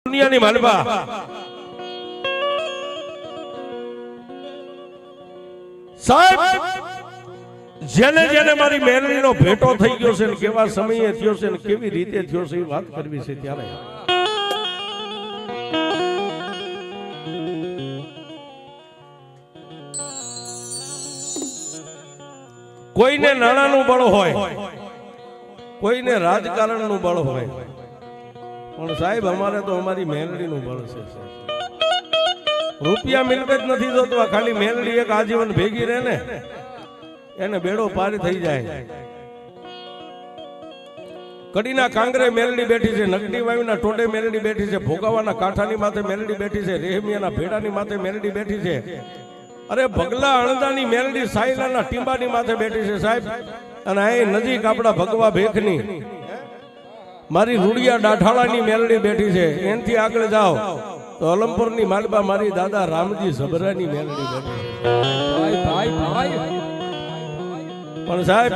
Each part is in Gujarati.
દુનિયાની માલબા સાહેબ જેને જેને મારી મેલડીનો ભેટો થઈ ગયો છે ને કેવા સમયે થયો છે ને કેવી રીતે થયો છે એ વાત કરવી છે ત્યારે કોઈને નાણાનું બળ હોય, કોઈને રાજકારણનું બળ હોય, પણ સાહેબ અમારે તો અમારી મેલડીનું બળ છે. રૂપિયા મિલકત નથી જોતો, ખાલી મેલડી એક આજીવન ભેગી રહે ને એને બેડો પાર થઈ જાય. કડીના કાંગરે મેલડી બેઠી છે, નગડી વાયુના ટોડે મેલડી બેઠી છે, ભોગાવાના કાંઠાની માથે મેલડી બેઠી છે, રેહમિયાના ભેડાની માથે મેલડી બેઠી છે, અરે ભગલા અણદાની મેલડી સાયલાના ટીંબાની માથે બેઠી છે સાહેબ. અને અહીં નજીક આપણા ભગવા ભેખની મારી રૂડિયા ડાઠાળાની મેલડી બેઠી છે. એનથી આગળ જાઓ તો અલમપુરની માલબા મારી દાદા રામજી સબરાની મેલડી બેઠી છે. પણ સાહેબ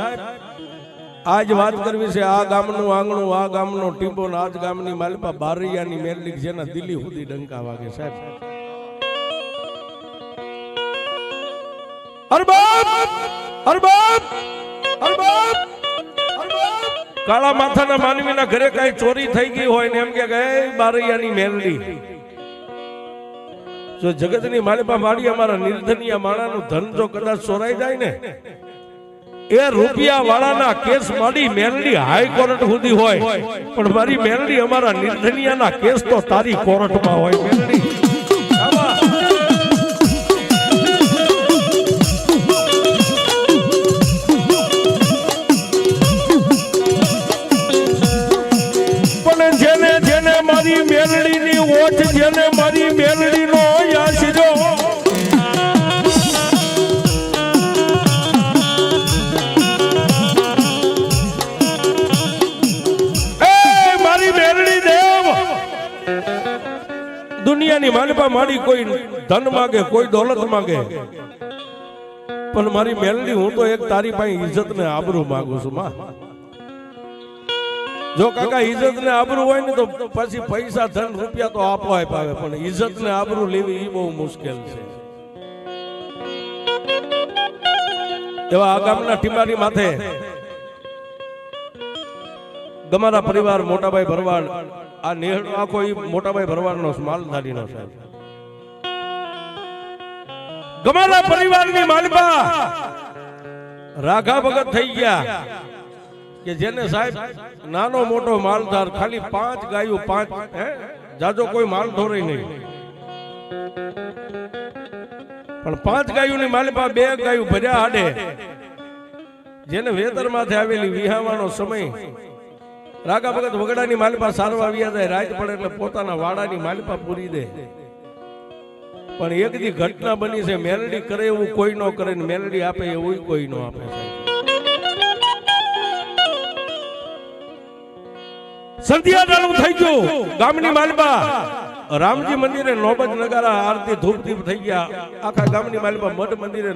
આજ વાત કરવી છે આ ગામનું આંગણું, આ ગામનો ટીંબો, આજ ગામની માલબા બારૈયાની મેલડી જેના દિલ્હી સુધી ડંકા વાગે સાહેબ. કાળા માથાના માનવીના ઘરે કઈ ચોરી થઈ ગઈ હોય ને એમ કે બારૈયાની મેલડી, જો જગતની માલિપા માડી અમારા નિર્ધનિયા માણાનું ધન જો કદાચ ચોરાઈ જાય ને એ રૂપિયા વાળાના કેસ માડી મેલડી હાઈકોર્ટ સુધી હોય, પણ મારી મેલડી અમારા નિર્ધનિયાના કેસ તો તારી કોર્ટમાં હોય. મેલડી મેલડીની ઓઠ જેને મારી મેલડીનો યાસજો મારી મેલડી દેવ દુનિયાની માલિપા માડી કોઈ ધન માગે, કોઈ દોલત માગે, પણ મારી મેલડી હું તો એક તારી પાસે ઇજ્જત ને આબરૂ માંગુ છું માં. જો કાકા ઇજ્જત ને આબરૂ હોય ને તો પછી પૈસા ધન રૂપિયા તો આપો આવે, પણ ઇજ્જત ને આબરૂ લેવી એ બહુ મુશ્કેલ છે. એવા આ ગામના ટીમાની માથે ગમારા પરિવાર મોટાભાઈ ભરવાડ, આ નેહડ આખો મોટાભાઈ ભરવાડનો માલધારીનો સાહેબ. ગમારા પરિવારની માલબા રાઘા ભગત થઈ ગયા કે જેને સાહેબ નાનો મોટો માલધાર, ખાલી 5 ગાયો, 5 જાજો કોઈ માલ ઢોરે નહીં, પણ 5 ગાયોની માલિપા 2 ગાયો ભર્યા હાડે, જેને વેતર માથે આવેલી વિહાવાનો સમય રાગા ભગત વગડાની માલિપા સારવા આવ્યા જાય, રાત પડે એટલે પોતાના વાડાની માલિપા પૂરી દે. પણ એક દી ઘટના બની છે, મેલડી કરે એવું કોઈ ન કરે ને મેલડી આપે એવું કોઈ ન આપે. સંધ્યા ટાણું થઈ ગયું, ગામની માલબા રામજી મંદિરે નોબત નગારા આરતી ધૂપ દીપ થઈ ગયા, આખા ગામની માલબા મઠ મંદિરે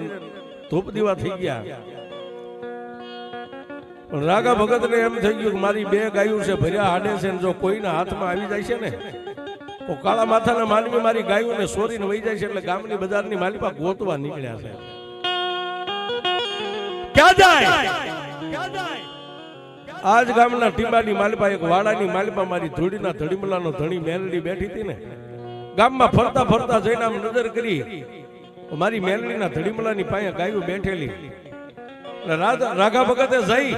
ધૂપ દીવા થઈ ગયા. પણ રાગા ભગત ને એમ થઈ ગયું કે મારી 2 ગાયો છે ભર્યા હાડે છે, જો કોઈના હાથમાં આવી જાય છે ને તો કાળા માથાના માનવી મારી ગાયોને સોરીને વહી જાય છે. એટલે ગામની બજારની માલિપા ગોતવા નીકળ્યા છે. ક્યાં જાય? આજ ગામના ટીંબાની માલિપા એક વાડાની માલિપા મારી ધૂળીના ધડીમલાનો ધણી મેલડી બેઠી હતી ને, ગામમાં ફરતા ફરતા જઈને આમ નજર કરી મારી મેલડીના ધડીમલાની પાસે ગાયો બેઠેલી. રાઘા ભગતે જઈ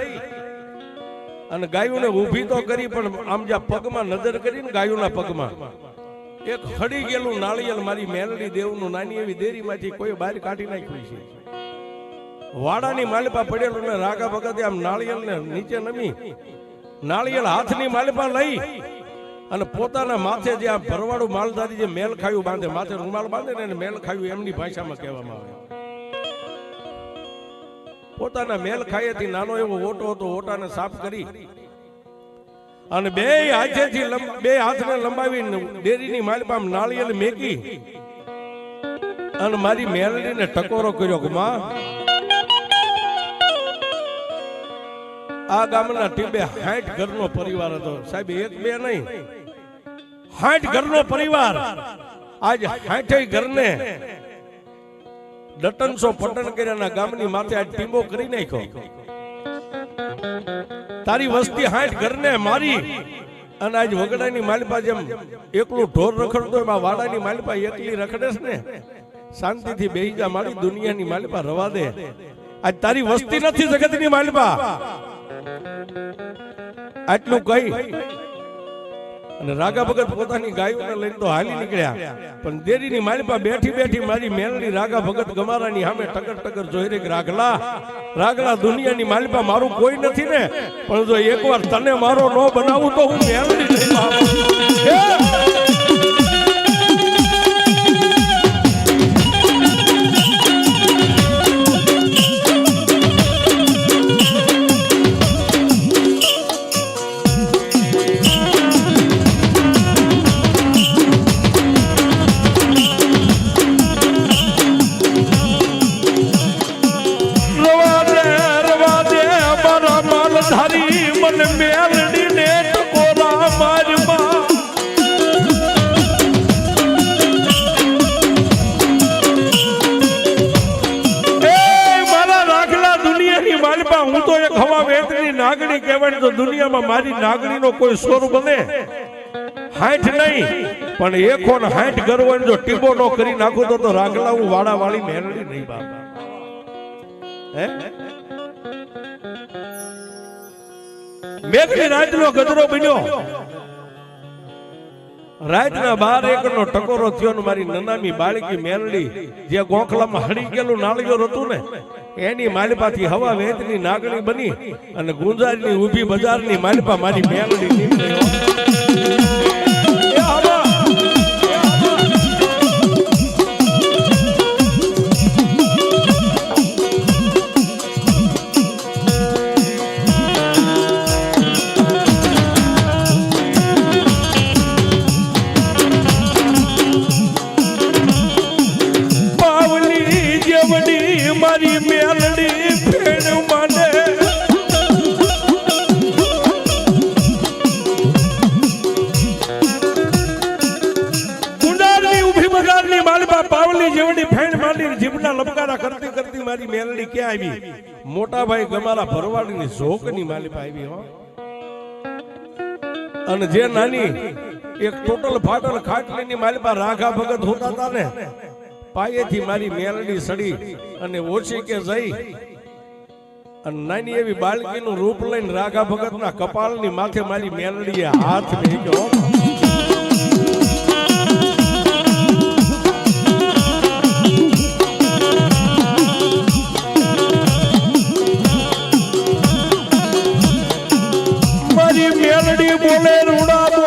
અને ગાયોને ઊભી તો કરી, પણ આમ જ્યાં પગમાં નજર કરી ને ગાયોના પગમાં એક ખડી ગયેલું નાળિયેર મારી મેલડી દેવનું નાની એવી દેરીમાંથી કોઈ બહાર કાઢી નાખ્યું છે. વાડાની માલિપા પડેલું ને રાગા ભગતે આમ નાળિયેર ને નીચે નમી નાળિયેર હાથની માલિપા લઈ અને પોતાના માથે જે આ ભરવાડું માલધારી જે મેલ ખાયું બાંધે, માથે રૂમાલ બાંધે ને મેલ ખાયું એમની ભાષામાં કહેવામાં આવે. પોતાના મેલ ખાયેથી નાનો એવો ઓટો હતો, ઓટાને સાફ કરી અને 2 હાથેથી 2 હાથને લંબાવી ડેરીની માલિપા નાળિયેર મેકી અને મારી મેલડીને ટકોરો કર્યો કે માં આ ગામના ટીબે 60 ઘરનો પરિવાર હતો સાહેબ, 1 2 નહીં 60 ઘરનો પરિવાર આજ 60 ઘરને ડટનસો પટન કર્યાના ગામની માથે આજ ટીંબો કરી નાખ્યો. તારી વસ્તી 60 ઘરને મારી અને આજ વગડાની માલિપા જેમ એકલું ઢોર રખડતો એમાં વાડાની માલિપા એકલી રખડે છે ને. શાંતિથી બેહી જા મારી દુનિયાની માલિપા રવા દે. આજ તારી વસ્તી નથી જગતની માલિપા. આટલું કહી અને રાગા ભગત પોતાની ગાયોને લઈને તો હાલી નીકળ્યા. પણ દેરીની માલિપા બેઠી બેઠી મારી મેલડી રાગા ભગત ગમારાની સામે ટકર ટકર જોઈ રહી. રાગલા રાગલા દુનિયાની માલિપા મારું કોઈ નથી ને, પણ જો એકવાર તને મારો ન બનાવું તો હું મેલડી નહીં આવું. હું તો એક હવા વેતની નાગણી કહેવાય તો દુનિયામાં મારી નાગણીનો કોઈ સ્વર બને 60 નહીં પણ 160 ઘર હોય જો ટીબો નો કરી નાખું તો રાગલા હું વાડા વાળી મેલડી નહીં બાપ. હે મેઘની રાતનો ગદરો બન્યો. રાતના 12 એકરનો ટકોરો થયો ને મારી નનામી બાળકી મેલડી જે ગોખલામાં હળી ગયેલું નાળિયેર હતું ને એની માલિપાથી હવા વેતની નાગણી બની અને ગુંજારની ઊભી બજારની માલિપા મારી મેલડી નીકળી. કરતી કરતી મારી મેલડી ક્યાં આવી? મોટા ભાઈ ગમારા ભરવાડની ઝોકની માલિપા આવી હો. અને જે નાની એક ટોટલ ફાટલ ખાટલીની માલિપા રાઘા ભગત હોતા હતા ને પાયેથી મારી મેલડી સડી અને ઓછી કે જઈ અને નાની એવી બાળકીનું રૂપ લઈને રાઘા ભગતના કપાળની માથે મારી મેલડીએ હાથ મેક્યો. મેલડી બોલે રૂડા બો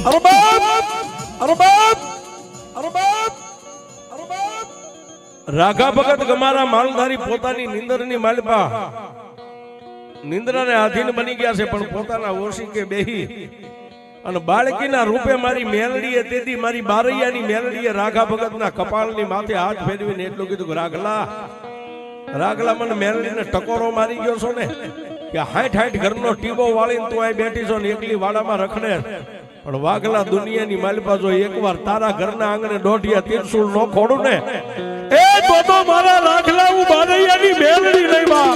અરે બાપ અરે બાપ અરે બાપ અરે બાપ. રાઘા ભગત ગમારા માલધારી પોતાની નિંદરની માલિપા નિંદ્રાને આધીન બની ગયા છે પણ પોતાના ઓશિકે બેહી અને બાળકીના રૂપે મારી મેલડીએ તેથી મારી બારૈયાની મેલડીએ રાઘા ભગતના કપાળની માથે હાથ ફેરવીને એટલું કીધું કે રાગલા મને મેલડીને ટકોરો મારી ગયો છો ને કે 60 ઘરનો ટીબો વાળીને તું અહીં બેઠી છો ને એકલી વાડામાં રખડે. પણ વાગલા દુનિયાની માલિપા જો એકવાર તારા ઘરના આંગણે દોઢિયા તીરસુલ નો ખોડું ને એ તો મારા રાગલા હું બારૈયાની મેલડી નહીં બા.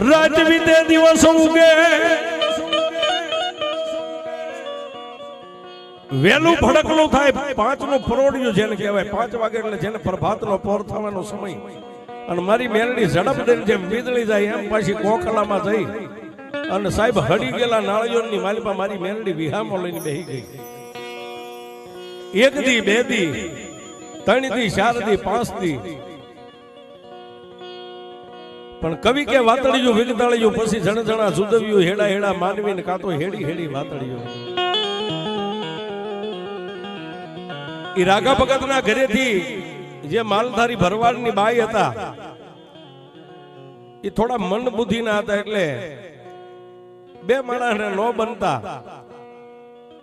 રાત વીતે દિવસ ઉગે વેલું ભડકલું થાય 5 નું પરોડિયું જેને કહેવાય 5 વાગે એટલે જેને પ્રભાતનો પોર થવાનો સમય અને મારી મેલડી ઝડપ દઈને જેમ વીજળી જાય એમ પાછી કોખલામાં જઈ અને સાહેબ હડી ગયેલા નાળિયોની માલિપા મારી મેલડી વિહામો લઈને બેહી ગઈ. એક દી બે દી 3 દી 4 દી 5 દી પણ કવિ કે વાતળિયું વિગતાળિયું પછી જણ જણા સુદવ્યું હેડા હેડા માનવી ને કાતો હેડી હેડી વાતળિયું ઈ રાગા ભગત ના ઘરેથી જે માલધારી ભરવાડની બાઈ હતા એ થોડા મન બુદ્ધિ ના હતા એટલે બે માણસને નો બનતા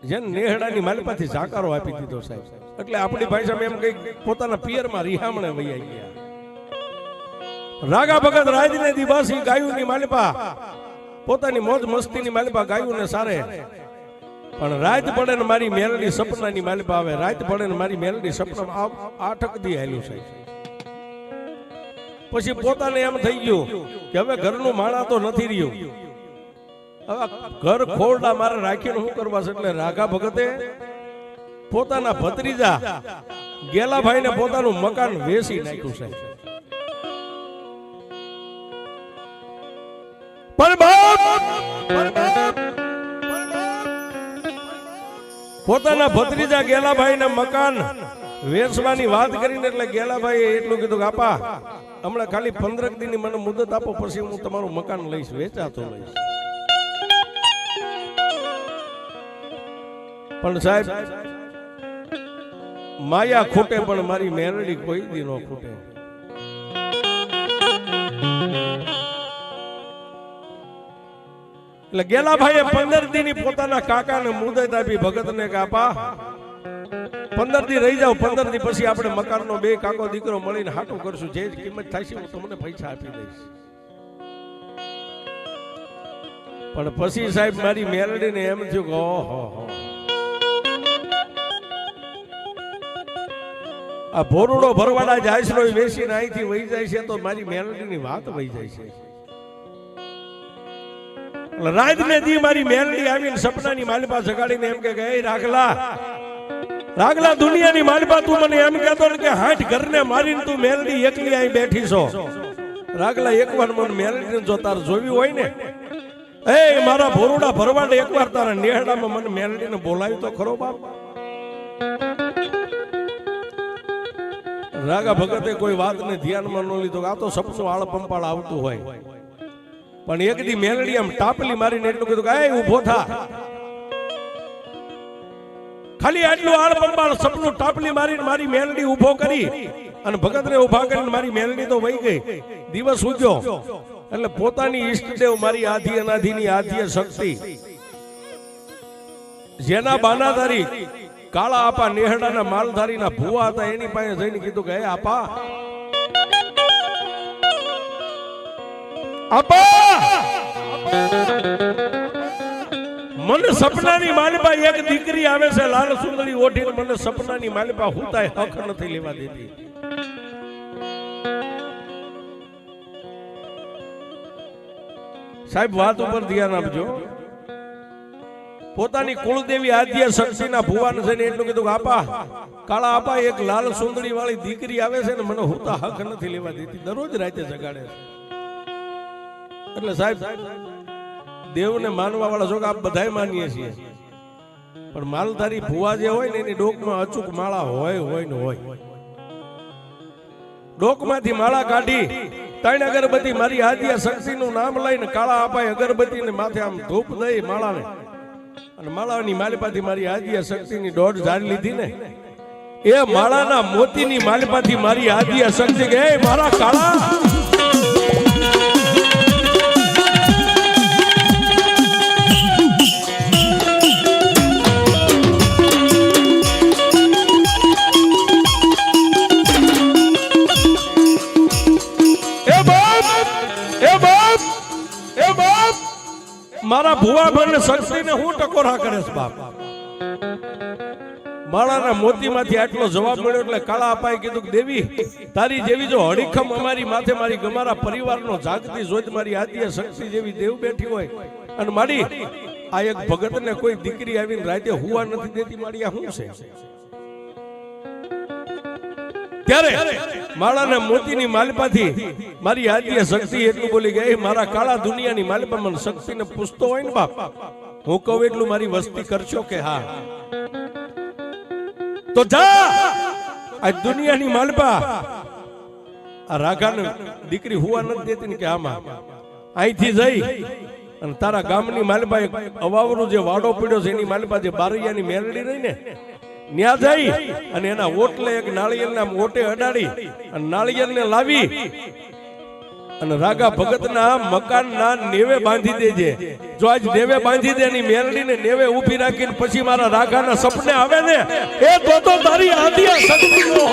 જેને નેહડાની માલિપાથી સાકારો આપી દીધો સાહેબ એટલે આપણી ભાષામાં એમ કઈ પોતાના પિયરમાં રિહામણે વૈયા ગયા રાગા ભગત રાજને દિવાસી ગાયુની માલિપા પોતાની મોજ મસ્તીની માલિપા ગાયુને સારે પણ રાત પડે ને મારી મેલડી સપનાની માલિપા આવે રાત પડે ને મારી મેલડી સપનામાં આઠક દી આવેલું છે પછી પોતાને એમ થઈ ગયું કે હવે ઘરનું માણા તો નથી રહ્યું હવે ઘર ખોરડા મારે રાખીને શું કરવા છે એટલે રાગા ભગતે પોતાના ભત્રીજા ગેલાભાઈને પોતાનું મકાન વેચી નાખ્યું છે પોતાના ભત્રીજા ગેલાભાઈને મકાન વેચવાની વાત કરીને એટલે ગેલાભાઈએ એટલું કીધું કે આપા હમણાં ખાલી 15 દિનની મને મુદત આપો પછી હું તમારું મકાન લઈશ વેચાતો લઈશ પણ સાહેબ માયા ખૂટે પણ મારી મેરડી કોઈ દી નો ખૂટે એટલે ગેલાભાઈએ 15 દીની પોતાના કાકાને મુદત આપી ભગતને કે આપા 15 દી રહી જાવ 15 દી પછી આપણે મકાનનો બે કાકો દીકરો મળીને હાટું કરશું જે કિંમત થાય હું તમને પૈસા આપી દઈશ પણ પછી સાહેબ મારી મેલડીને એમ થયું કે ઓહો આ ભોરડો ભરવાડા જાયસનો વેચીને અહીંથી વહી જાય છે તો મારી મેલડીની વાત વહી જાય છે રાત ને દી મારી મેલડી આવીને સપનાની માલિપા જગાડીને એમ કે એ રાગલા દુનિયાની માલિપા તું મને એમ કહેતો ને કે 60 ઘરને મારીને તું મેલડી એકલી અહીં બેઠી છો રાગલા એકવાર મને મેલડીને જો તાર જોવી હોય ને એ મારા ભોરડા ભરવાડ એકવાર તારા નેહડામાં મને મેલડીને બોલાવી તો ખરો બાપ રાગા ભગતે કોઈ વાતને ધ્યાનમાં ન લીધો આ તો સપનું આળ પંપાળ આવતું હોય પણ એક દી મેલડી આમ ટાપલી મારીને એટલું કીધું કે એ ઊભો થા ખાલી આટલું આળ પંપાળ સપનું ટાપલી મારીને મારી મેલડી ઊભો કરી અને ભગતને ઊભા કરીને મારી મેલડી તો વહી ગઈ દિવસ ઉગ્યો એટલે પોતાની ઈષ્ટદેવ મારી આધી અનાધીની આધ્ય શક્તિ જેના બાનાધારી કાળા આપા નેહડાના માલધારીના ભુવા હતા એની પાસે જઈને કીધું કે આપા મને સપનાની માલિપા એક દીકરી આવે છે લાલ સુંદરી ઓઢીને મને સપનાની માલિપા હુતાય હક નથી લેવા દેતી સાહેબ વાત ઉપર ધ્યાન આપજો પોતાની કુળદેવી આદ્ય શક્તિના ભુવાને જઈને એટલું કીધું કે આપા કાળા આપા એક લાલ સુંદરી વાળી દીકરી આવે છે ને મને હુતા હક નથી લેવા દેતી દરરોજ રાતે જગાડે છે એટલે સાહેબ દેવને માનવા વાળા છો કે આપ બધાય માનીએ છીએ પણ માલધારી ભુવા જે હોય ને એની ડોકમાં અચૂક માળા હોય ને હોય ડોકમાંથી માળા કાઢી 3 અગરબત્તી મારી આદ્ય શક્તિનું નામ લઈને કાળા આપાએ અગરબત્તીને માથે આમ ધૂપ દઈ માળાને અને માળાની માલિપાથી મારી આદ્ય શક્તિની દોઢ ઝાડ લીધી ને એ માળાના મોતીની માલિપાથી મારી આદ્ય શક્તિ કે મારા કાળા મારા ભુવા મને શક્તિને હું ટકોરા કરે છે બાપ માળાના મોતીમાંથી આટલો જવાબ મળ્યો એટલે કાળા અપાએ કીધું કે દેવી તારી જેવી જો હડીખમ અમારી માથે મારી ગમારા પરિવારનો જાગતી જોઈ મારી આદ્ય શક્તિ જેવી દેવ બેઠી હોય અને મારી આ એક ભગતને કોઈ દીકરી આવીને રાતે હુવા નથી દેતી મારી આ શું છે ત્યારે માળાના મોતીની માલિપાથી મારી આદ્ય શક્તિ એટલું બોલી ગઈ મારા કાળા દુનિયાની માલિપા મને શક્તિને પૂછતો હોય ને બાપ હું કહું એટલું મારી વસ્તી કરશો કે હા તો જા આ દુનિયાની માલપા આ રાઘાને દીકરી હુવા નથી દેતી ને કે આમાં અહીંથી જઈ અને તારા ગામની માલપા એક અવાવરો જે વાડો પડ્યો છે એની માલપા જે બારૈયાની મેલડી રહી ને ન્યા જઈ અને એના ઓટલે એક નાળિયેરના ઓટે અડાડી અને નાળિયેરને લાવી અને રાગા ભગતના મકાનના નેવે બાંધી દેજે. જો આજ નેવે બાંધી દે ની મેરડીને નેવે ઊભી રાખીને પછી મારા રાગાના સપને આવે ને એ તો તારી આદિયા શક્તિનો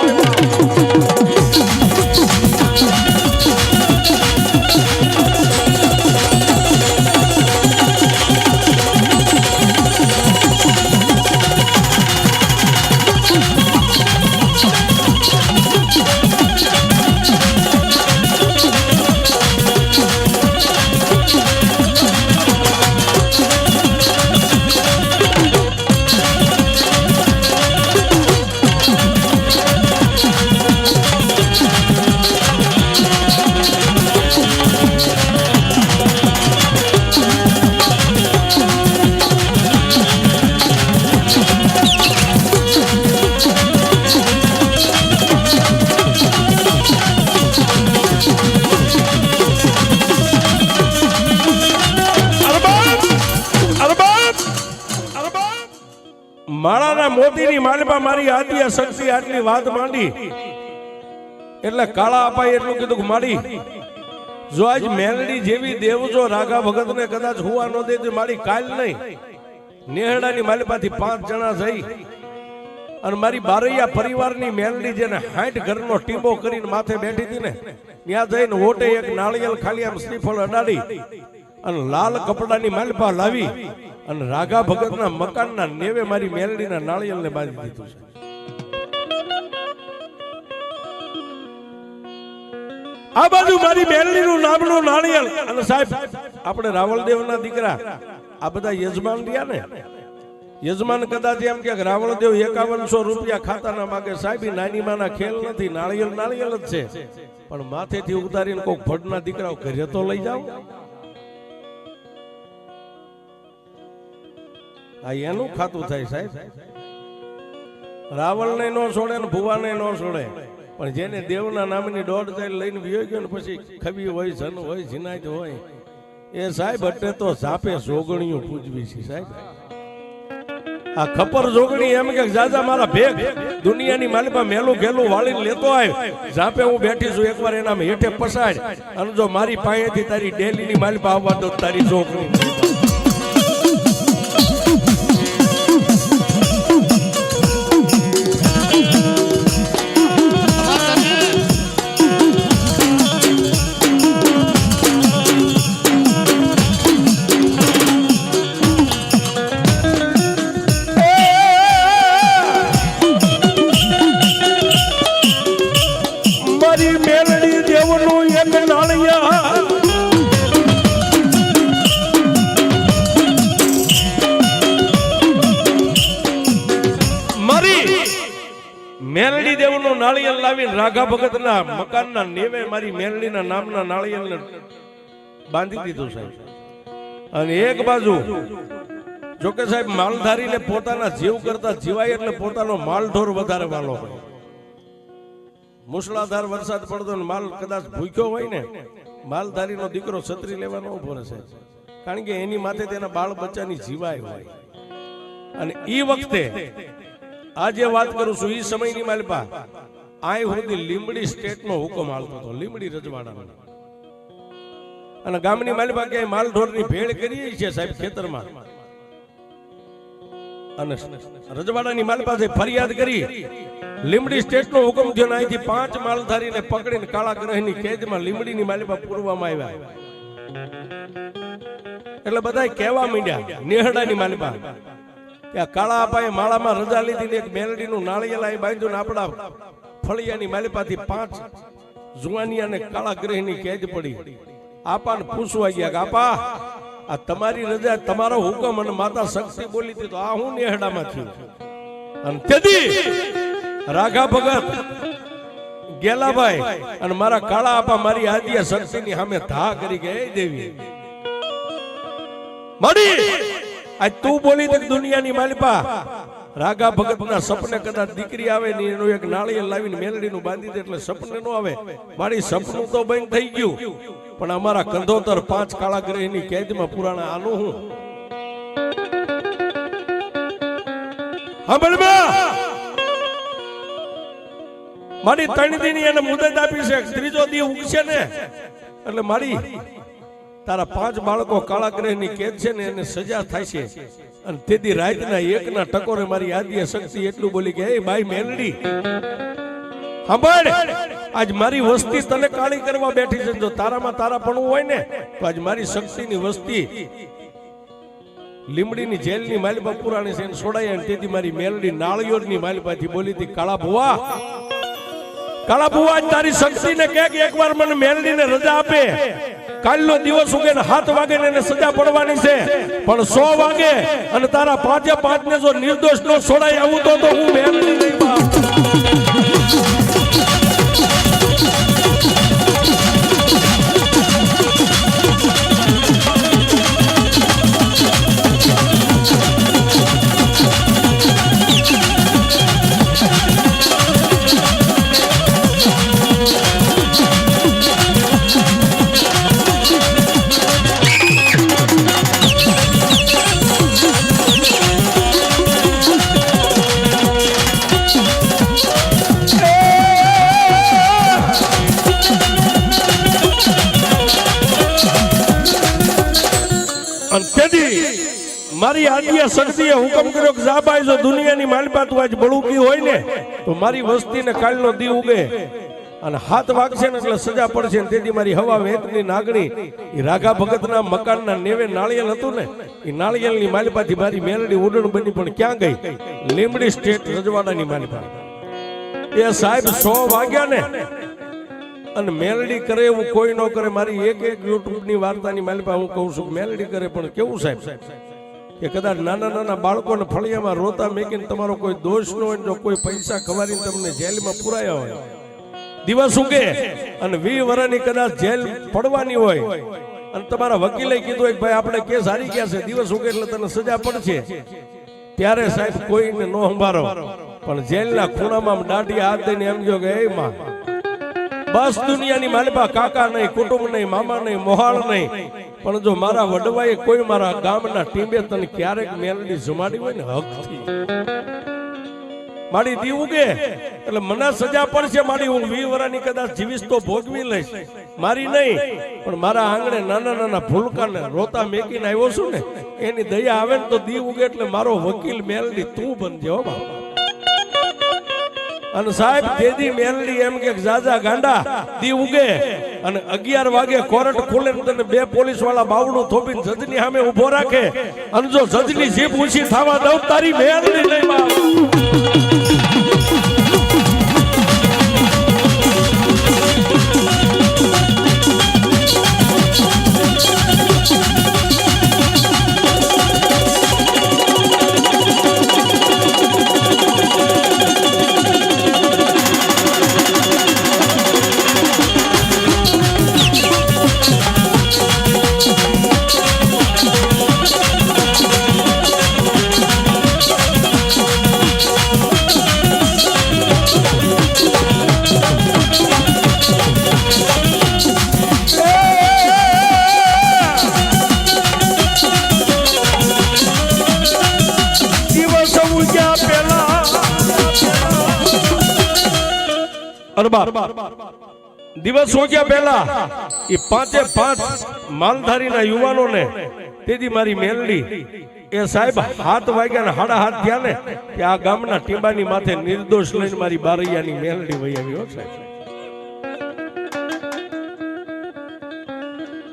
માળાના મોતીની માલપા મારી આદિયા શક્તિ આટલી વાત માંડી એટલે કાળા અપાય એટલું કીધું કે મારી જો આજ મેલડી જેવી દેવજો રાગા ભગતને કદાચ હુવા ન દે તો મારી કાલ નહીં નેહડાની માલપાથી 5 જણા જઈ અને મારી બારૈયા પરિવારની મેલડી જેને 60 ઘરનો ટીંબો કરીને માથે બેઠી હતી ને ત્યાં જઈને ઓટે એક નાળિયેર ખાલી આમ શ્રીફળ અડાડી અને લાલ કપડાની માલપા લાવી અને રાગા ભગતના મકાનના નેવે મારી મેલડીના નાળિયેરને બાંધી દીધું છે. આ બાજુ મારી મેલડીનું નામનું નાળિયેર અને સાહેબ આપણે રાવળદેવના દીકરા આ બધા યજમાન રહ્યા ને યજમાન કદાચ એમ કે રાવળદેવ 5100 રૂપિયા ખાતાના માગે સાહેબ નાની માના ખેલ નથી નાળિયેર જ છે પણ માથેથી ઉતારીને કોઈક ભડના દીકરાઓ ઘરે તો લઈ જાવ. આ એનું ખાતું થાય સાહેબ. રાવણને નો છોડે ને ભુવાને નો છોડે પણ જેને દેવના નામની દોડ ચાલ લઈને વિયો ગયો ને પછી ખબી હોય જન હોય જીનાજ હોય એ સાહેબ એટલે તો ઝાપે જોગણીઓ પૂજવી છે સાહેબ. આ ખપર જોગણી એમ કે જાજા મારા ભેગ દુનિયાની માલિપા મેલું ઘેલું વાળીને લેતો આવ ઝાપે હું બેઠી છું એકવાર એના હેઠે પસાડ અને જો મારી પાસેથી તારી ડેલીની માલિપા આવવા દો તારી જોગણી મેલડી દેવનું નાળિયેર લાવીને રાઘા ભગતના મકાનના નેવે મારી મેલડીના નામના નાળિયેરને બાંધી દીધું સાહેબ. અને એક બાજુ જોકે સાહેબ માલધારીને પોતાના જીવ કરતા જીવાય એટલે પોતાનો માલઢોર વધારે વાલો હોય. મુસળાધાર વરસાદ પડતો ને માલ કદાચ ભૂખ્યો હોય ને માલધારીનો દીકરો છત્રી લેવાનો ઉભો રહેશે કારણ કે એની માથે તેના બાળ બચ્ચાની જીવાય હોય. અને ઈ વખતે આજે વાત કરું છું ઈ સમયની માલપા આય સુધી લીંબડી સ્ટેટનો હુકમ હાલતો હતો લીંબડી રજવાડાનો. અને ગામની માલપા ક્યાંય માલ ઢોરની ભેળ કરી છે સાહેબ ખેતરમાં અને રજવાડાની માલપા ફરિયાદ કરી લીંબડી સ્ટેટનો હુકમ થયો ને અહીંથી 5 માલધારીને પકડીને કાળા ગ્રહની કેદમાં લીંબડીની માલપા પૂરવામાં આવ્યા. એટલે બધા કહેવા માંડ્યા નેહડાની માલપા ત્યાં કાળા અપાએ માળામાં રજા લીધી એક મેલડીનું નાળિયેર આવી બાંધ્યું ને આપણા ફળિયાની માલિપાથી 5 જુવાનિયાને કાળા ગ્રહની કેદ પડી. આપાને પૂછવા ગયા કે આપા આ તમારી રજા તમારો હુકમ અને માતા શક્તિ બોલી હતી તો આ હું નેહડામાં થયું. અને તેથી રાઘા ભગત ગેલાભાઈ અને મારા કાળા આપા મારી આદિયા શક્તિની સામે ધા કરી ગયા દેવી મળી આજ તું બોલી દે દુનિયાની માલિપા રાગા ભગતના સપને કદાચ દીકરી આવે ને એનું એક નાળિયેર લાવીને મેલડીનું બાંધી દે એટલે સપને નો આવે. મારી સપનું તો બંધ થઈ ગયું, પણ અમારા કંધોતર 5 કાળાગ્રહની કેદમાં પુરાણા આનું હું મારી 3 દિન એને મુદત આપી છે. ત્રીજો દી ઉગશે ને એટલે મારી તારા 5 બાળકો કાળાગ્રહની કેદ છે ને એને સજા થાય છે. અને તેથી રાતના 1ના ટકોરે મારી આદ્ય શક્તિ એટલું બોલી કે એ બાઈ મેલડી સાંભળ, આજ મારી વસ્તી તને કાળી કરવા બેઠી છે. જો તારામાં તારાપણું હોય ને તો આજ મારી શક્તિની વસ્તી લીમડીની જેલની માલિપા પુરાણી છે છોડાય. અને તેથી મારી મેલડી નાળિયોરની માલિપાથી બોલી હતી કાળા ભુવા, કાળા ભુવા આજ તારી શક્તિને કે એકવાર મને મેલડીને રજા આપે. કાલનો દિવસ ઉગે ને 7 વાગે ને એને સજા પડવાની છે, પણ 100 વાગે અને તારા 5 ને જો નિર્દોષ નો છોડાય આવું તો હું મેલડી નહીં બાપ. મારી આદ્ય શક્તિએ હુકમ કર્યો કે જા ભાઈ, જો દુનિયાની માલિપા તું આજ બળુકી હોય ને તો મારી વસ્તીને કાલનો દી ઉગે અને 7 વાગશે ને એટલે સજા પડશે. તેથી મારી હવા વેતની નાગણી એ રાગા ભગતના મકાનના નેવે નાળિયેર હતું ને એ નાળિયેરની માલિપાથી મારી મેલડી ઉડણ બની. પણ ક્યાં ગઈ? લીમડી સ્ટેટ રજવાડાની માલિપા. એ સાહેબ 100 વાગ્યા ને અને મેલડી કરે એવું કોઈ ન કરે. મારી એક યુટ્યુબની વાર્તાની માલિપા હું કહું છું મેલડી કરે, પણ કેવું સાહેબ કે કદાચ નાના બાળકોને ફળિયામાં રોતા મેકીને તમારો કોઈ દોષ ન હોય, જો કોઈ પૈસા ખવારીને તમને જેલમાં પુરાયા હોય, દિવસ ઉગે અને 20 વર્ષની કદાચ જેલ પડવાની હોય અને તમારા વકીલે કીધું કે ભાઈ આપણે કેસ હારી ગયા છે, દિવસ ઉગે એટલે તને સજા પડશે, ત્યારે સાહેબ કોઈને ન સંભાળો. પણ જેલના ખૂણામાં દાઢી હાથ દઈને એમ જો કે એ માં બસ દુનિયાની માલિપા કાકા નહીં, કુટુંબ નહીં, મામા નહીં, મોહાળ નહીં, પણ જો મારા વડવાએ કોઈ મારા ગામના ટીમે તને ક્યારેક મેલડી જમાડી હોય ને હકથી મારી દી ઉગે એટલે મને સજા પડશે. મારી હું 20 વર્ષની કદાચ જીવીશ તો ભોગવી લઈશ, મારી નહીં. પણ મારા આંગણે નાના ભૂલકાને રોતા મેકીને આવ્યો છું ને એની દયા આવે ને તો દી ઉગે એટલે મારો વકીલ મેલડી તું બનજે હો બાપા. અને સાહેબ તેદી મેલડી એમ કે જાજા ગાંડા દી ઉગે અને 11 વાગે કોર્ટ ખુલે ને તને 2 પોલીસ વાળા બાવડું થોપીને જજની સામે ઉભો રાખે અને જો જજની જીભ ઊંચી થવા દઉં તારી મેલડી નહીં બાપ. દિવસ ઉગ્યા પહેલા એ 5 માલધારીના યુવાનોને તેથી મારી મેલડી એ સાહેબ 7 વાગ્યા ને 7:30 થયા ને કે આ ગામના ટીંબાની માથે નિર્દોષ લઈને મારી બારૈયાની મેલડી વહી આવી હો સાહેબ.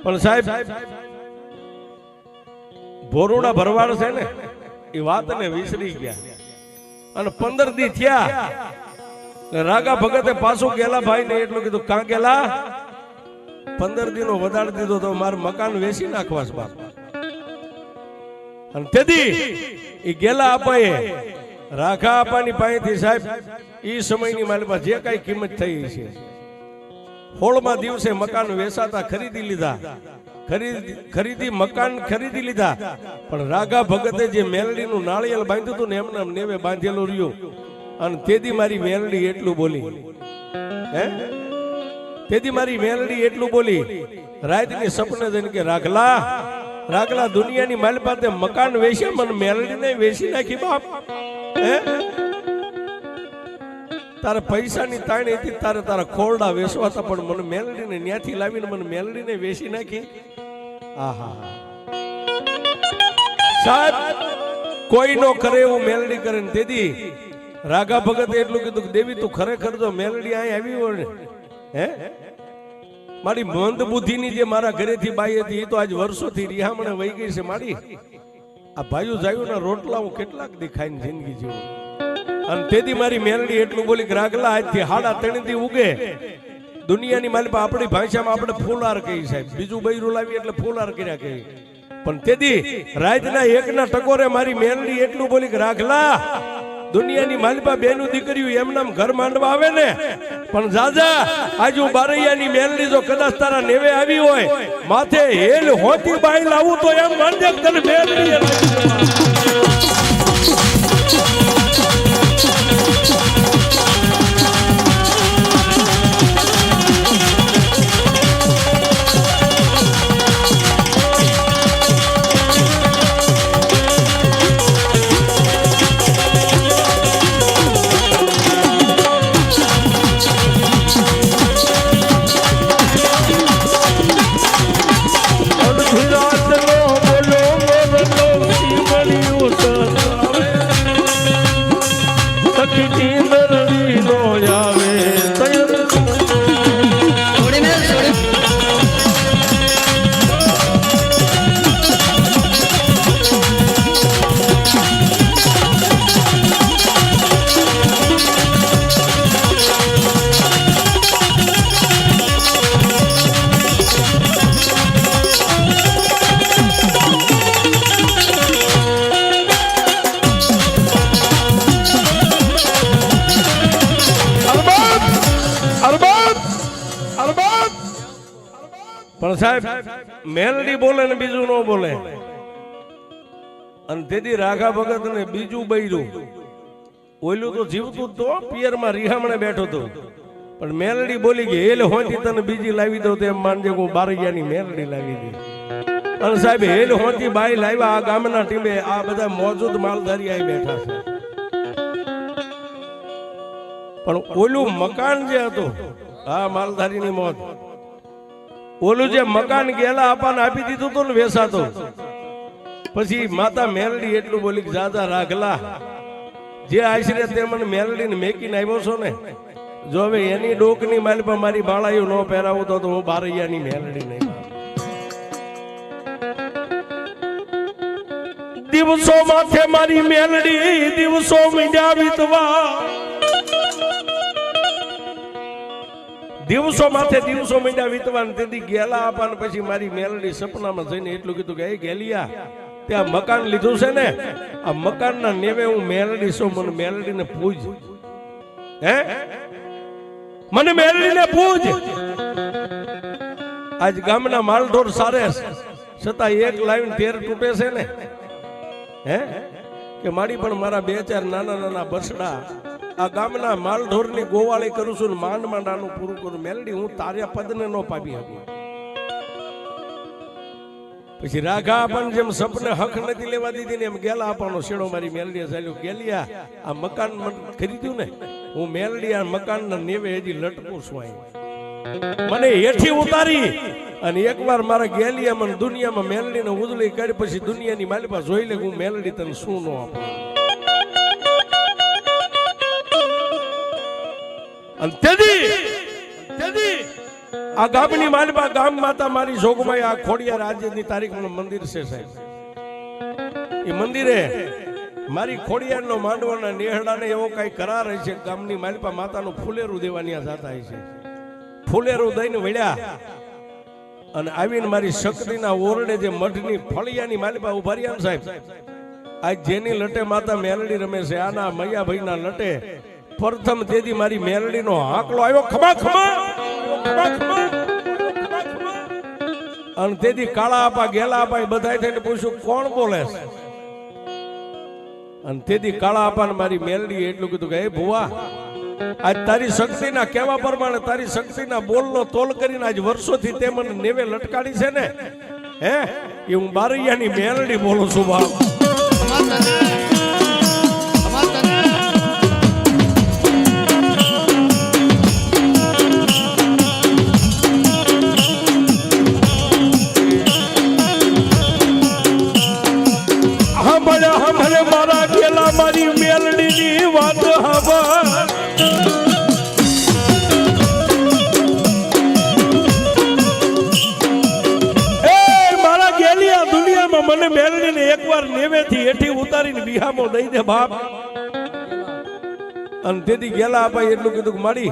પણ સાહેબ ભોરુડા ભરવાડ છે ને એ વાતને વિસરી ગયા અને 15 દી થયા રાગા ભગતે પાછું ગેલા ભાઈ ને એટલું કીધું કાં ગેલા 15 દિનો વધારે દીધો તો મારું મકાન વેચી નાખવાસ બાપ. અને તેથી એ ગેલા અપાએ રાગા અપાની પાસેથી સાહેબ ઈ સમયની મારી પાસે જે કઈ કિંમત થઈ છે 16મા દિવસે મકાન વેચાતા ખરીદી લીધા. ખરીદી મકાન ખરીદી લીધા, પણ રાગા ભગતે જે મેલડીનું નાળિયેર બાંધ્યું હતું ને એમને નેવે બાંધેલું રહ્યું. અને તેથી મારી મેલડી એટલું બોલી, હે તેથી મારી મેલડી એટલું બોલી રાતની સપને જઈને કે રાગલા રાગલા દુનિયાની માલિપા તે મકાન વેચ્યા, મને મેલડીને વેચી નાખી બાપ. હે તારે પૈસાની તાણી હતી, તારે તારા ખોરડા વેચવાતા, પણ મને મેલડીને ન્યાથી લાવીને મને મેલડીને વેચી નાખી. આહા સાહેબ કોઈ નો કરે એવું મેલડી કરે ને. તેથી રાગા ભગતે એટલું કીધું કે દેવી તું ખરેખર જો મેલડી અહીં આવી હોય ને, હે મારી મંદ બુદ્ધિની જે મારા ઘરેથી બાઈ હતી એ તો આજ વર્ષોથી રિહામણે વહી ગઈ છે. મારી આ ભાઈઓ જાયુના રોટલા હું કેટલાક દેખાઈને જિંદગી જીવું. અને તેથી મારી મેલડી એટલું બોલી કે રાગલા આજથી 3:30 થી ઉગે. દુનિયાની માલિપા આપણી ભાષામાં આપણે ફૂલાર કહી સાહેબ, બીજું બૈરું લાવી એટલે ફૂલાર કર્યા કહી. પણ તેથી રાતના 1ના ટકોરે મારી મેલડી એટલું બોલી કે રાગલા દુનિયાની માલિપા બેનું દીકરીઓ એમ નામ ઘર માંડવા આવે ને, પણ જાજા આજુ બારૈયાની મેલડી જો કદાચ તારા નેવે આવી હોય માથે હેલ હોતી બાઈ લાવું તો એમ માનજે તને મેલડી. પણ સાહેબ મેલડી બોલે ને બીજું ન બોલે. અને તેથી રાઘા ભગત ને બીજું બૈરું ઓલું તો જીવતું તો પિયરમાં રિહામણે બેઠો હતો, પણ મેલડી બોલી કે હેલ હોતી તને બીજી લાવી દઉં તો એમ માનજે હું બારૈયાની મેલડી લાવી દી. અને સાહેબ હેલ હોતી બાઈ લાવ્યા. આ ગામના ટીમે આ બધા મોજૂદ માલધારી આવી બેઠા છે. પણ ઓલું મકાન જે હતું આ માલધારીની મોજ, ઓલું જે મકાન ગેલા આપણને આપી દીધું હતું ને વેસાતો, પછી માતા મેલડી એટલું બોલી કે જાજા રાગલા જે આશરે તે મને મેલડીને મેકીને આવ્યો છો ને, જો હવે એની ડોકની માલ પર મારી બાળાયું ન પહેરાવું તો હું બારૈયાની મેલડી નહીં. દિવસો માથે મારી મેલડી દિવસો મીંડ્યા વીતવા, દિવસો માથે દિવસો મીંડ્યા વીતવા. તેથી ગેલા આપવાને પછી મારી મેલડી સપનામાં જઈને એટલું કીધું કે એ ગેલિયા ત્યાં મકાન લીધું છે ને, આ મકાનના નેવે હું મેલડી છું, મને મેલડીને પૂજ. હે મને મેલડીને પૂજ. આજ ગામના માલઢોર સારે છતાં એક લાઈન 13 તૂટે છે ને, હે કે મારી પણ મારા 2-4 નાના નાના બસડા આ ગામના માલઢોરની ગોવાળી કરું છું ને માંડ માંડાનું પૂરું કરું. મેલડી હું તાર્યા પદને નો પામી હતી. પછી રાઘા પણ જેમ સપને હક નથી લેવા દીધી ને એમ ગેલા આપવાનો શેડો મારી મેલડીએ ચાલ્યો. ગેલિયા આ મકાન ખરીદ્યું ને, હું મેલડી આ મકાનના નેવે હજી લટકું છું. મને હેઠી ઉતારી અને એકવાર મારા ગેલિયા મને દુનિયામાં મેલડીને ઉજળી કરી પછી દુનિયાની માલિપા જોઈ લે હું મેલડી તને શું નો આપું. અને તેથી આ ગામની માલિપા ગામ માતા મારી જોગમાઈ આ ખોડિયાર આજની તારીખનું મંદિર છે સાહેબ. એ મંદિરે મારી ખોડિયારનો માંડવાના નેહડાને એવો કઈ કરાર છે. ગામની માલિપા માતાનું ફૂલેરું દેવાની જાતા છે. ફૂલેરું દઈને વળ્યા અને આવીને મારી શક્તિના ઓરડે જે મઢની ફળિયાની માલિપા ઉભા રહ્યા સાહેબ. આજ જેની લટે માતા મેલડી રમે છે, આના મૈયાભાઈના લટે પ્રથમ તેથી મારી મેલડીનો હાકલો આવ્યો, ખમા ખમા ખમા ખમા. અને તેથી કાળા આપા ગેલા આપા એ બધા થઈને પૂછ્યું કોણ બોલે છે? અને તેથી કાળા આપાને મારી મેલડી એટલું કીધું કે હે ભુવા, આજ તારી શક્તિના કહેવા પ્રમાણે તારી શક્તિના બોલનો તોલ કરીને આજ વર્ષોથી તે મને નેવે લટકાડી છે ને, હે એ હું બારૈયાની મેલડી બોલું છું બાપ. હમણે મારા ગેલા મારી મેલડીની વાત હવા મને મેલડીને એકવાર નેવેથી હેઠી ઉતારીને બિહામો દઈ દે બાપ. અને તેથી ગેલા આપાએ એટલું કીધું કે માડી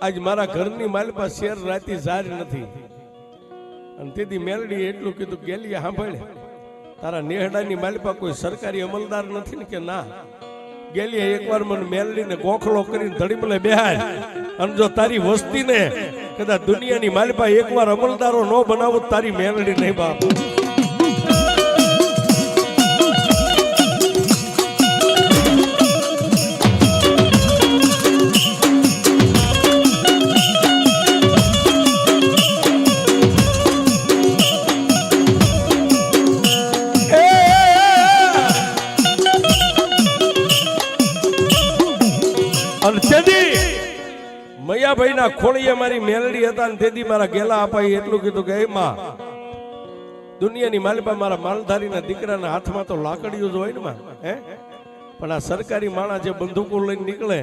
આજ મારા ઘરની માલપા શેર રાતી જાર નથી. અને તેથી મેલડી એટલું કીધું ગેલી સાંભળે તારા નેહડાની માલપા કોઈ સરકારી અમલદાર નથી ને કે ના. ગેલી એકવાર મને મેલડીને ગોખલો કરીને ધડીમલે બેહાર અને જો તારી વસ્તીને કદાચ દુનિયાની માલપા એકવાર અમલદારો ન બનાવો તારી મેલડી નહીં બાપ. મૈયાભાઈ ના ખોળીએ મારી મેલડી હતા ને તેથી મારા ગેલા આપાએ એટલું કીધું કે માં દુનિયાની માલપા મારા માલધારીના દીકરાના હાથમાં તો લાકડીઓ જ હોય ને માં, હે પણ આ સરકારી માણા જે બંદૂકો લઈને નીકળે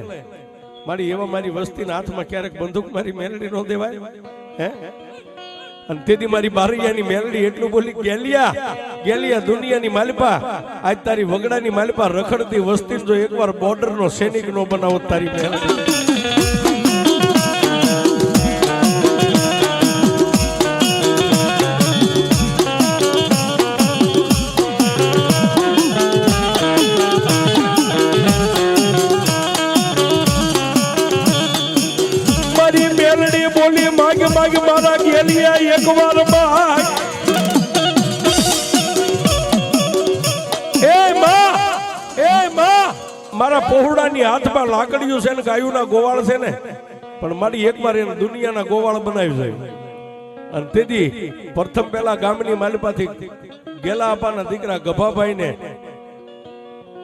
મારી એવા મારી વસ્તીના હાથમાં ક્યારેક બંદૂક મારી મેલડી નો દેવાય, હે. અને તેથી મારી બારૈયાની મેલડી એટલું બોલી ગેલિયા દુનિયાની માલપા આજ તારી વગડાની માલપા રખડતી વસ્તી જો એકવાર બોર્ડર નો સૈનિક નો બનાવો તારી મેલડી. માગ મારા ગેલિયા એકવાર માગ એ માં મારા પહોળાની હાથમાં લાકડીઓ છે ને ગાયુના ગોવાળ છે ને પણ મારી એકવાર એને દુનિયાના ગોવાળ બનાવી જાય. અને તેથી પ્રથમ પેલા ગામની માલપાથી ગેલા આપાના દીકરા ગભાભાઈ ને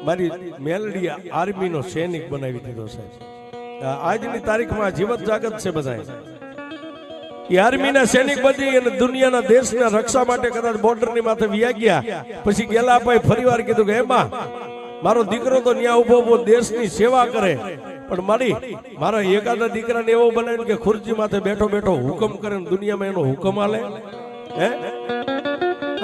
મારી મેલડી આર્મીનો સૈનિક બનાવી દીધો છે. આજની તારીખમાં જીવત જાગત છે બધા આર્મીના સૈનિક બની અને દુનિયાના દેશના રક્ષા માટે કદાચ બોર્ડરની માથે વ્યા ગયા. પછી ગેલા આપાએ ફરીવાર કીધું કે એમાં મારો દીકરો તો ન્યા ઉભો દેશની સેવા કરે પણ મારા એકાદા દીકરાને એવો બનાવીને કે ખુરશી માથે બેઠો બેઠો હુકમ કરે ને દુનિયામાં એનો હુકમ આલે, હે.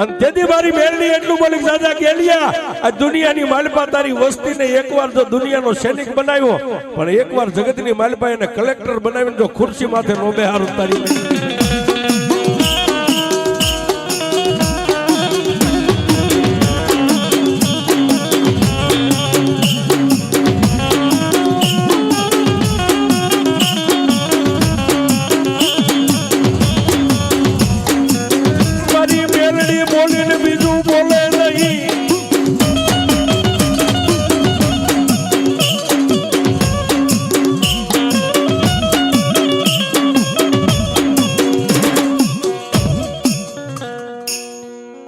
અને તેથી મારી મેલડી એટલું બોલી સાજા ગેલિયા આ દુનિયાની માલપા તારી વસ્તીને એકવાર જો દુનિયાનો સૈનિક બનાવ્યો પણ એકવાર જગતની માલપા એને કલેક્ટર બનાવીને જો ખુરશી માથે નો બેહારું તારી બોલીને બીજું બોલે નહીં.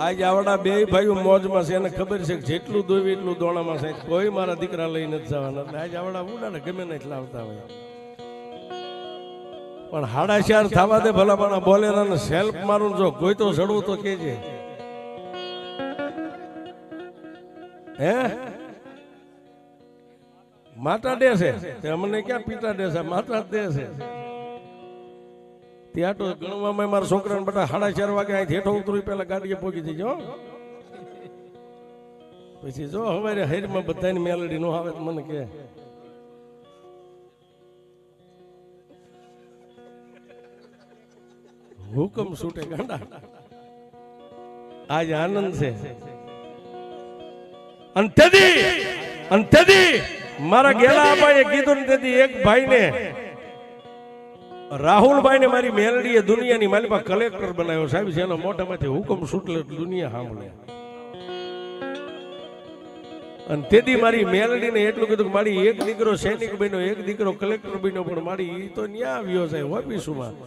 આજ આવડા બે ભાઈઓ મોજમાં છે એને ખબર છે કે જેટલું દોવી એટલું દોણામાં છે કોઈ મારા દીકરા લઈ નથી જવાના. એટલે આજ આવડા ઉડાડે ગમે નથી લાવતા હોય પણ 4:30 થવા દે ભલા પણ બોલેરાને સેલ્ફ મારું જો કોઈ તો ચડવું તો કેજે, હે. માતા દે છે તે અમને ક્યાં પિતા દે છે, માતા જ દે છે. ત્યાં તો ગણવામાં મારા છોકરાને બધા 4:30 વાગે અહીં હેઠો ઉતરું પેલા ગાડીએ પોગી જજો. પછી જો હવે હૈરમાં બધાની મેલડી નો આવે મને કે હુકમ છૂટે ગાંડા. આજ આનંદ છે. અને તેથી મારા ગેલા આપાએ કીધું ને તેથી એક ભાઈને રાહુલભાઈ ને મારી મેલડીએ દુનિયાની માલિપા કલેક્ટર બનાવ્યો સાહેબ છે એનો મોઢામાંથી હુકમ છૂટલે દુનિયા સાંભળે અને તેથી મારી મેલડીને એટલું કીધું કે મારી એક દીકરો સૈનિક બન્યો એક દીકરો કલેક્ટર બન્યો પણ મારી ઈ તો ન્યા આવ્યો છે ઓફિસમાં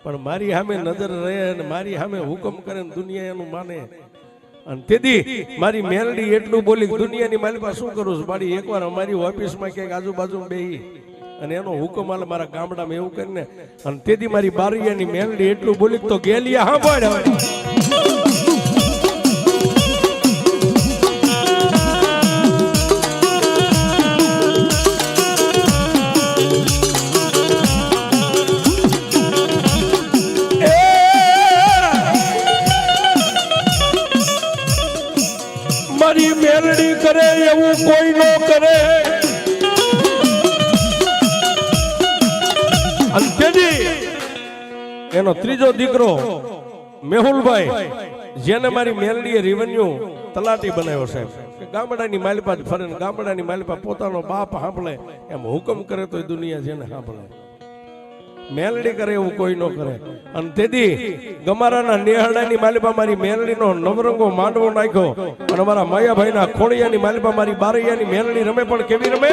પણ મારી સામે નજર રહે અને મારી સામે હુકમ કરે ને દુનિયા એનું માને અને તેથી મારી મેલડી એટલું બોલી દુનિયાની માલિપા શું કરું છું મારી એકવાર અમારી ઓફિસમાં ક્યાંક આજુબાજુ બેહી અને એનો હુકમ આલે મારા ગામડામાં એવું કરીને અને તેથી મારી બારિયાની મેલડી એટલું બોલી તો ગેલિયા સાંભળ મારી મેલડી કરે એવું કોઈ ન કરે અને તેથી એનો ત્રીજો દીકરો મેહુલભાઈ જેને મારી મેલડીએ રેવન્યુ તલાટી બનાવ્યો સાહેબ કે ગામડાની માલિપા ફરે ને ગામડાની માલિપા પોતાનો બાપ સાંભળે એમ હુકમ કરે તો દુનિયા જેને સાંભળે મેલડી કરે એવું કોઈ ન કરે અને તેથી ગમારાના નેહડાની માલિપા મારી મેલડીનો નવરંગો માંડવો નાખ્યો અને મારા માયાભાઈના ખોડિયાની માલિપા મારી બારૈયાની મેલડી રમે પણ કેવી રમે